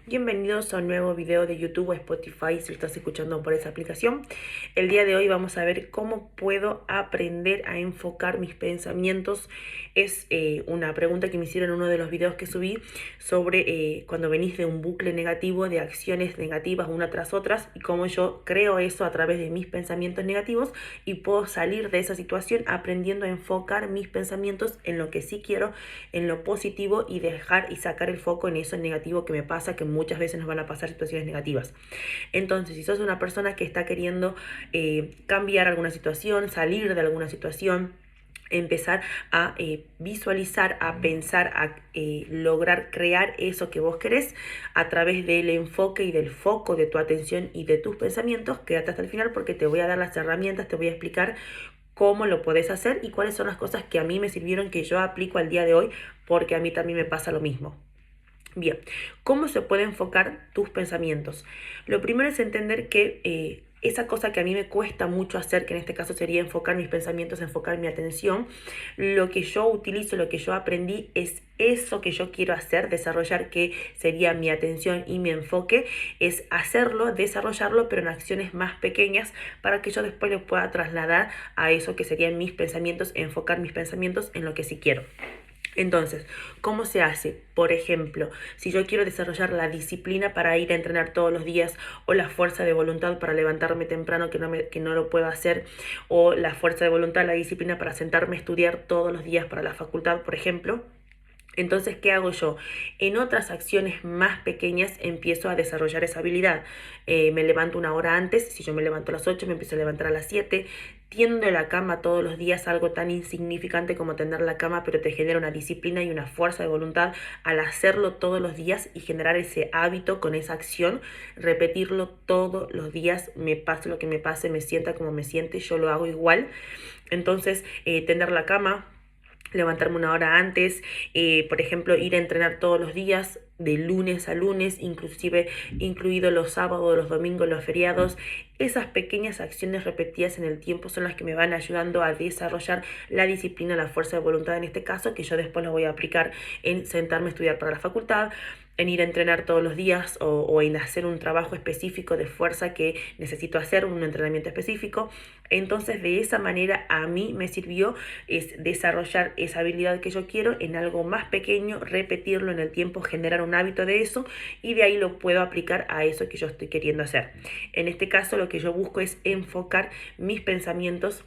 Bienvenidos a un nuevo video de YouTube o Spotify si lo estás escuchando por esa aplicación. El día de hoy vamos a ver cómo puedo aprender a enfocar mis pensamientos. Es una pregunta que me hicieron en uno de los videos que subí sobre cuando venís de un bucle negativo de acciones negativas una tras otras y cómo yo creo eso a través de mis pensamientos negativos y puedo salir de esa situación aprendiendo a enfocar mis pensamientos en lo que sí quiero, en lo positivo y dejar y sacar el foco en eso negativo que me pasa, que muchas veces nos van a pasar situaciones negativas. Entonces, si sos una persona que está queriendo cambiar alguna situación, salir de alguna situación, empezar a visualizar, a pensar, a lograr crear eso que vos querés a través del enfoque y del foco de tu atención y de tus pensamientos, quédate hasta el final porque te voy a dar las herramientas, te voy a explicar cómo lo podés hacer y cuáles son las cosas que a mí me sirvieron, que yo aplico al día de hoy, porque a mí también me pasa lo mismo. Bien, ¿cómo se puede enfocar tus pensamientos? Lo primero es entender que esa cosa que a mí me cuesta mucho hacer, que en este caso sería enfocar mis pensamientos, enfocar mi atención, lo que yo utilizo, lo que yo aprendí es eso que yo quiero hacer, desarrollar, que sería mi atención y mi enfoque, es hacerlo, desarrollarlo, pero en acciones más pequeñas para que yo después lo pueda trasladar a eso que serían mis pensamientos, enfocar mis pensamientos en lo que sí quiero. Entonces, ¿cómo se hace? Por ejemplo, si yo quiero desarrollar la disciplina para ir a entrenar todos los días o la fuerza de voluntad para levantarme temprano que no lo puedo hacer, o la fuerza de voluntad, la disciplina para sentarme a estudiar todos los días para la facultad, por ejemplo. Entonces, ¿qué hago yo? En otras acciones más pequeñas empiezo a desarrollar esa habilidad. Me levanto una hora antes, si yo me levanto a las 8, me empiezo a levantar a las 7. Tiendo la cama todos los días, algo tan insignificante como tender la cama, pero te genera una disciplina y una fuerza de voluntad al hacerlo todos los días y generar ese hábito con esa acción, repetirlo todos los días, me pase lo que me pase, me sienta como me siente, yo lo hago igual. Entonces, tender la cama, levantarme una hora antes, por ejemplo, ir a entrenar todos los días, de lunes a lunes, inclusive incluido los sábados, los domingos, los feriados. Esas pequeñas acciones repetidas en el tiempo son las que me van ayudando a desarrollar la disciplina, la fuerza de voluntad en este caso, que yo después lo voy a aplicar en sentarme a estudiar para la facultad, en ir a entrenar todos los días o en hacer un trabajo específico de fuerza que necesito hacer, un entrenamiento específico. Entonces, de esa manera a mí me sirvió es desarrollar esa habilidad que yo quiero en algo más pequeño, repetirlo en el tiempo, generar un hábito de eso y de ahí lo puedo aplicar a eso que yo estoy queriendo hacer. En este caso, lo que yo busco es enfocar mis pensamientos,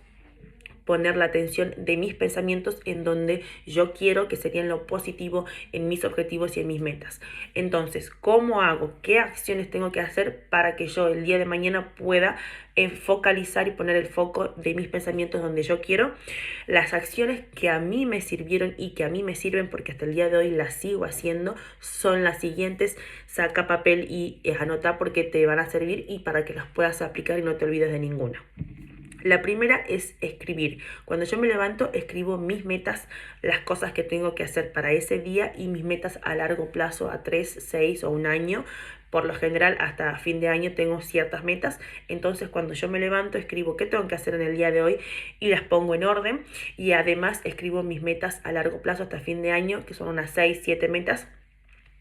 poner la atención de mis pensamientos en donde yo quiero, que sería en lo positivo, en mis objetivos y en mis metas. Entonces, ¿cómo hago? ¿Qué acciones tengo que hacer para que yo el día de mañana pueda focalizar y poner el foco de mis pensamientos donde yo quiero? Las acciones que a mí me sirvieron y que a mí me sirven, porque hasta el día de hoy las sigo haciendo, son las siguientes. Saca papel y anota porque te van a servir y para que las puedas aplicar y no te olvides de ninguna. La primera es escribir. Cuando yo me levanto, escribo mis metas, las cosas que tengo que hacer para ese día y mis metas a largo plazo, a 3, 6 o un año. Por lo general, hasta fin de año tengo ciertas metas. Entonces, cuando yo me levanto, escribo qué tengo que hacer en el día de hoy y las pongo en orden. Y además, escribo mis metas a largo plazo hasta fin de año, que son unas 6, 7 metas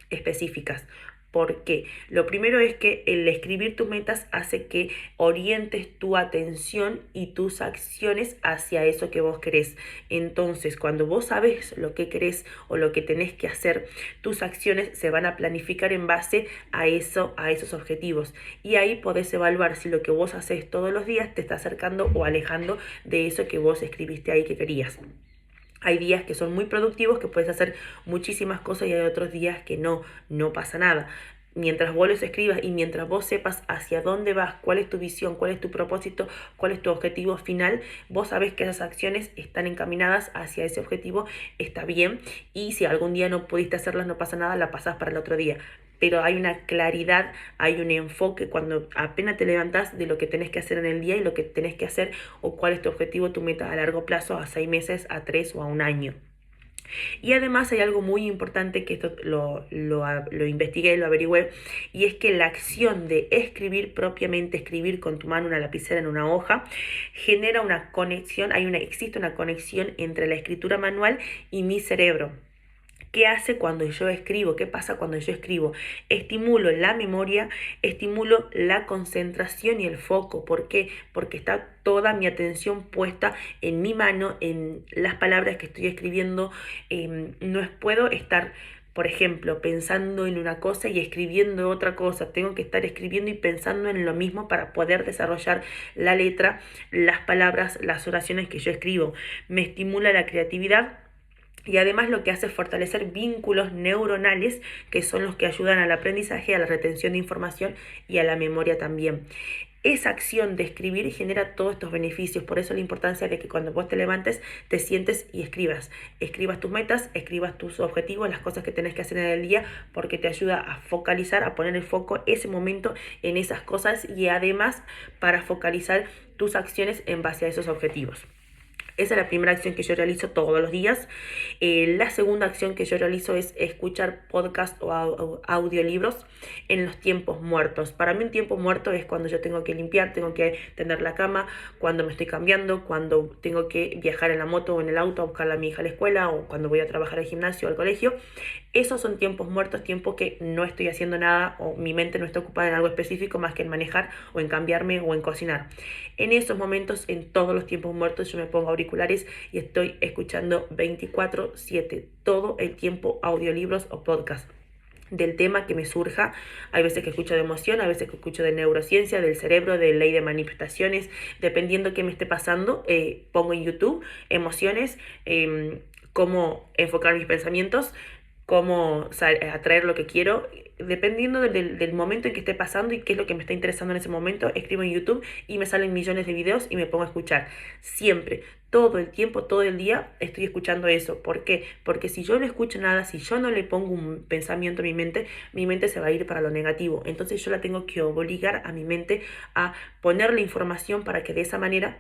específicas. ¿Por qué? Lo primero es que el escribir tus metas hace que orientes tu atención y tus acciones hacia eso que vos querés. Entonces, cuando vos sabes lo que querés o lo que tenés que hacer, tus acciones se van a planificar en base a eso, a esos objetivos. Y ahí podés evaluar si lo que vos haces todos los días te está acercando o alejando de eso que vos escribiste ahí que querías. Hay días que son muy productivos, que puedes hacer muchísimas cosas y hay otros días que no pasa nada. Mientras vos los escribas y mientras vos sepas hacia dónde vas, cuál es tu visión, cuál es tu propósito, cuál es tu objetivo final, vos sabés que esas acciones están encaminadas hacia ese objetivo, está bien. Y si algún día no pudiste hacerlas, no pasa nada, la pasás para el otro día. Pero hay una claridad, hay un enfoque cuando apenas te levantás de lo que tenés que hacer en el día y lo que tenés que hacer o cuál es tu objetivo, tu meta a largo plazo, a 6 meses, a 3 o a un año. Y además hay algo muy importante que esto lo investigué, lo averigüé, y es que la acción de escribir propiamente, escribir con tu mano, una lapicera en una hoja, genera una conexión, existe una conexión entre la escritura manual y mi cerebro. ¿Qué hace cuando yo escribo? ¿Qué pasa cuando yo escribo? Estimulo la memoria, estimulo la concentración y el foco. ¿Por qué? Porque está toda mi atención puesta en mi mano, en las palabras que estoy escribiendo. No puedo estar, por ejemplo, pensando en una cosa y escribiendo otra cosa. Tengo que estar escribiendo y pensando en lo mismo para poder desarrollar la letra, las palabras, las oraciones que yo escribo. Me estimula la creatividad. Y además lo que hace es fortalecer vínculos neuronales que son los que ayudan al aprendizaje, a la retención de información y a la memoria también. Esa acción de escribir genera todos estos beneficios, por eso la importancia de que cuando vos te levantes te sientes y escribas. Escribas tus metas, escribas tus objetivos, las cosas que tenés que hacer en el día, porque te ayuda a focalizar, a poner el foco ese momento en esas cosas y además para focalizar tus acciones en base a esos objetivos. Esa es la primera acción que yo realizo todos los días. La segunda acción que yo realizo es escuchar podcast o audiolibros en los tiempos muertos. Para mí un tiempo muerto es cuando yo tengo que limpiar, tengo que tender la cama, cuando me estoy cambiando, cuando tengo que viajar en la moto o en el auto a buscar a mi hija a la escuela o cuando voy a trabajar al gimnasio o al colegio. Esos son tiempos muertos, tiempos que no estoy haciendo nada o mi mente no está ocupada en algo específico más que en manejar o en cambiarme o en cocinar. En esos momentos, en todos los tiempos muertos, yo me pongo auriculares y estoy escuchando 24/7, todo el tiempo audiolibros o podcasts del tema que me surja. Hay veces que escucho de emoción, hay veces que escucho de neurociencia, del cerebro, de ley de manifestaciones, dependiendo qué me esté pasando. Pongo en YouTube emociones, cómo enfocar mis pensamientos, cómo atraer lo que quiero, dependiendo del momento en que esté pasando y qué es lo que me está interesando en ese momento. Escribo en YouTube y me salen millones de videos y me pongo a escuchar. Siempre, todo el tiempo, todo el día estoy escuchando eso. ¿Por qué? Porque si yo no escucho nada, si yo no le pongo un pensamiento a mi mente se va a ir para lo negativo. Entonces yo la tengo que obligar a mi mente a ponerle información para que de esa manera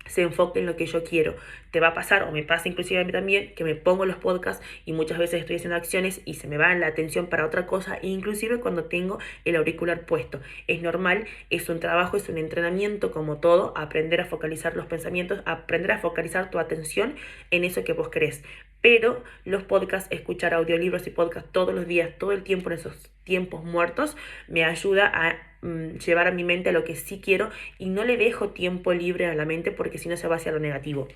se enfoque en lo que yo quiero. Te va a pasar, o me pasa inclusive a mí también, que me pongo los podcasts y muchas veces estoy haciendo acciones y se me va la atención para otra cosa, inclusive cuando tengo el auricular puesto. Es normal, es un trabajo, es un entrenamiento como todo, aprender a focalizar los pensamientos, aprender a focalizar tu atención en eso que vos querés. Pero los podcasts, escuchar audiolibros y podcasts todos los días, todo el tiempo en esos tiempos muertos, me ayuda a llevar a mi mente a lo que sí quiero y no le dejo tiempo libre a la mente porque si no se va hacia lo negativo.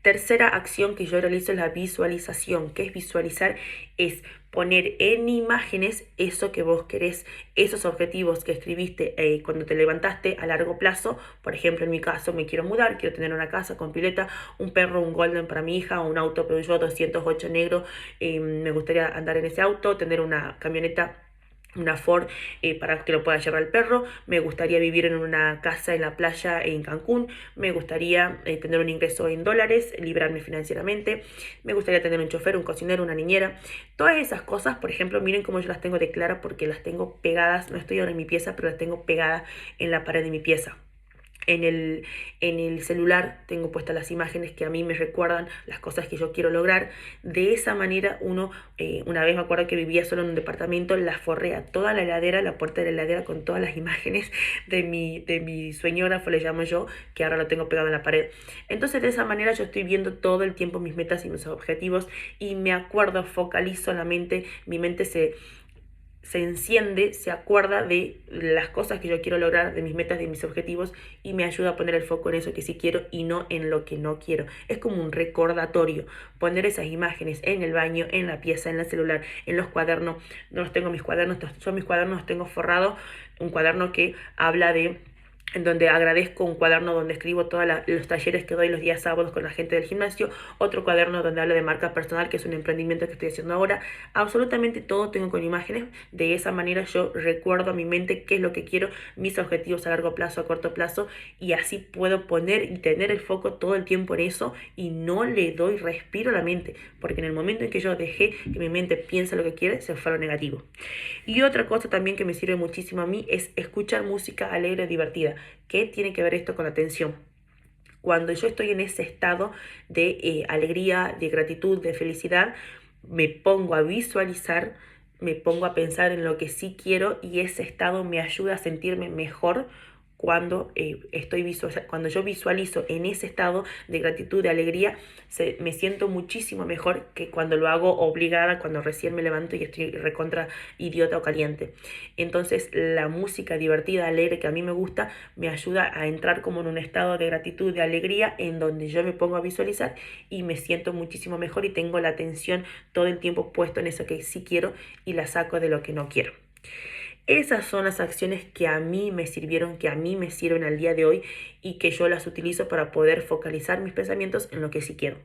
Tercera acción que yo realizo es la visualización. ¿Qué es visualizar? Es poner en imágenes eso que vos querés, esos objetivos que escribiste cuando te levantaste a largo plazo. Por ejemplo, en mi caso me quiero mudar, quiero tener una casa con pileta, un perro, un golden para mi hija, un auto Peugeot 208 negro, me gustaría andar en ese auto, tener una camioneta, una Ford, para que lo pueda llevar el perro. Me gustaría vivir en una casa en la playa en Cancún. Me gustaría tener un ingreso en dólares, librarme financieramente. Me gustaría tener un chofer, un cocinero, una niñera. Todas esas cosas, por ejemplo, miren cómo yo las tengo de clara porque las tengo pegadas. No estoy ahora en mi pieza, pero las tengo pegadas en la pared de mi pieza. En el celular tengo puestas las imágenes que a mí me recuerdan las cosas que yo quiero lograr. De esa manera una vez me acuerdo que vivía solo en un departamento, la forré a toda la heladera, la puerta de la heladera con todas las imágenes de mi sueñógrafo, le llamo yo, que ahora lo tengo pegado en la pared. Entonces de esa manera yo estoy viendo todo el tiempo mis metas y mis objetivos y me acuerdo, focalizo la mente, mi mente se enciende, se acuerda de las cosas que yo quiero lograr, de mis metas, de mis objetivos y me ayuda a poner el foco en eso que sí quiero y no en lo que no quiero. Es como un recordatorio, poner esas imágenes en el baño, en la pieza, en el celular, en los cuadernos. No los tengo mis cuadernos, yo mis cuadernos los tengo forrado, un cuaderno que habla de en donde agradezco, un cuaderno donde escribo todos los talleres que doy los días sábados con la gente del gimnasio, otro cuaderno donde hablo de marca personal, que es un emprendimiento que estoy haciendo ahora. Absolutamente todo tengo con imágenes. De esa manera yo recuerdo a mi mente qué es lo que quiero, mis objetivos a largo plazo, a corto plazo, y así puedo poner y tener el foco todo el tiempo en eso y no le doy respiro a la mente, porque en el momento en que yo dejé que mi mente piense lo que quiere, se fue a lo negativo. Y otra cosa también que me sirve muchísimo a mí es escuchar música alegre y divertida. ¿Qué tiene que ver esto con la atención? Cuando yo estoy en ese estado de alegría, de gratitud, de felicidad, me pongo a visualizar, me pongo a pensar en lo que sí quiero y ese estado me ayuda a sentirme mejor cuando, cuando yo visualizo en ese estado de gratitud, de alegría, me siento muchísimo mejor que cuando lo hago obligada, cuando recién me levanto y estoy recontra idiota o caliente. Entonces la música divertida, alegre, que a mí me gusta, me ayuda a entrar como en un estado de gratitud, de alegría, en donde yo me pongo a visualizar y me siento muchísimo mejor y tengo la atención todo el tiempo puesto en eso que sí quiero y la saco de lo que no quiero. Esas son las acciones que a mí me sirvieron, que a mí me sirven al día de hoy y que yo las utilizo para poder focalizar mis pensamientos en lo que sí quiero.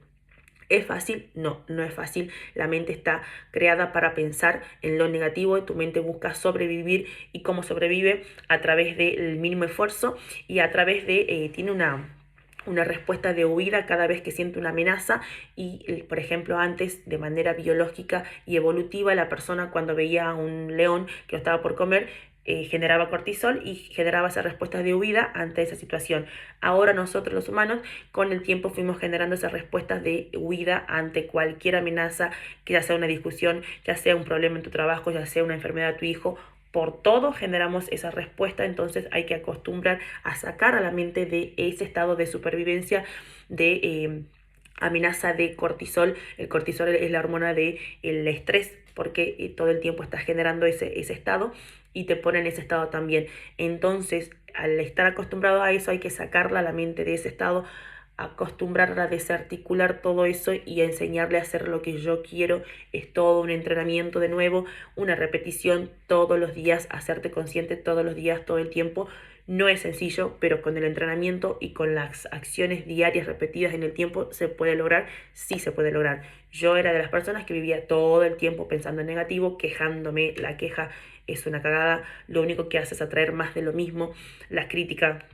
¿Es fácil? No, no es fácil. La mente está creada para pensar en lo negativo y tu mente busca sobrevivir. ¿Y cómo sobrevive? A través del mínimo esfuerzo y a través de... tiene una respuesta de huida cada vez que siente una amenaza y, por ejemplo, antes, de manera biológica y evolutiva, la persona cuando veía a un león que lo estaba por comer, generaba cortisol y generaba esa respuesta de huida ante esa situación. Ahora nosotros los humanos con el tiempo fuimos generando esas respuestas de huida ante cualquier amenaza, que ya sea una discusión, ya sea un problema en tu trabajo, ya sea una enfermedad de tu hijo. Por todo generamos esa respuesta, entonces hay que acostumbrar a sacar a la mente de ese estado de supervivencia, de amenaza de cortisol. El cortisol es la hormona del estrés, porque todo el tiempo estás generando ese estado y te pone en ese estado también. Entonces, al estar acostumbrado a eso, hay que sacarla a la mente de ese estado, acostumbrarla a desarticular todo eso y a enseñarle a hacer lo que yo quiero. Es todo un entrenamiento de nuevo, una repetición todos los días, hacerte consciente todos los días, todo el tiempo. No es sencillo, pero con el entrenamiento y con las acciones diarias repetidas en el tiempo se puede lograr, sí se puede lograr. Yo era de las personas que vivía todo el tiempo pensando en negativo, quejándome. La queja es una cagada, lo único que hace es atraer más de lo mismo, la crítica,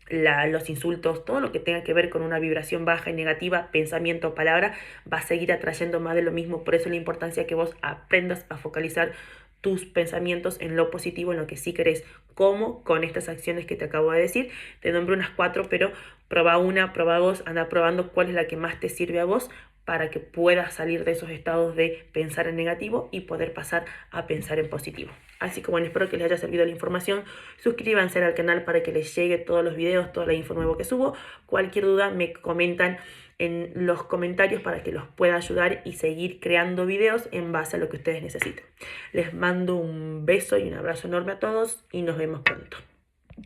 los insultos, todo lo que tenga que ver con una vibración baja y negativa, pensamiento o palabra, va a seguir atrayendo más de lo mismo. Por eso la importancia que vos aprendas a focalizar tus pensamientos en lo positivo, en lo que sí querés. ¿Cómo? Con estas acciones que te acabo de decir. Te nombré unas 4, pero proba una, proba 2, anda probando cuál es la que más te sirve a vos para que puedas salir de esos estados de pensar en negativo y poder pasar a pensar en positivo. Así que bueno, espero que les haya servido la información. Suscríbanse al canal para que les llegue todos los videos, toda la info nueva que subo. Cualquier duda me comentan en los comentarios para que los pueda ayudar y seguir creando videos en base a lo que ustedes necesiten. Les mando un beso y un abrazo enorme a todos y nos vemos pronto.